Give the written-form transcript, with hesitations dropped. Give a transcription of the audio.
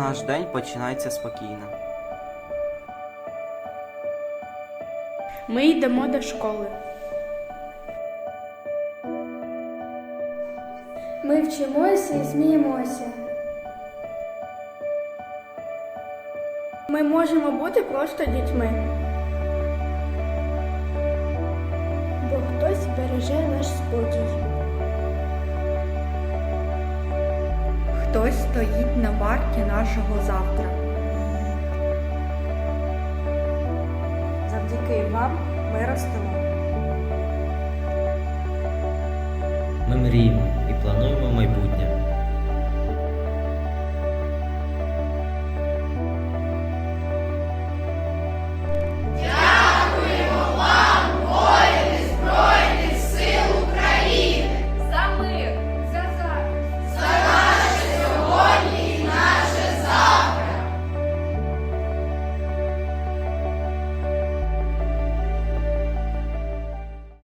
Наш день починається спокійно. Ми йдемо до школи. Ми вчимося і сміємося. Ми можемо бути просто дітьми. Бо хтось береже наш спокій. Хтось стоїть на варті нашого завтра. Завдяки вам ми ростемо. Ми мріємо і плануємо майбутнє.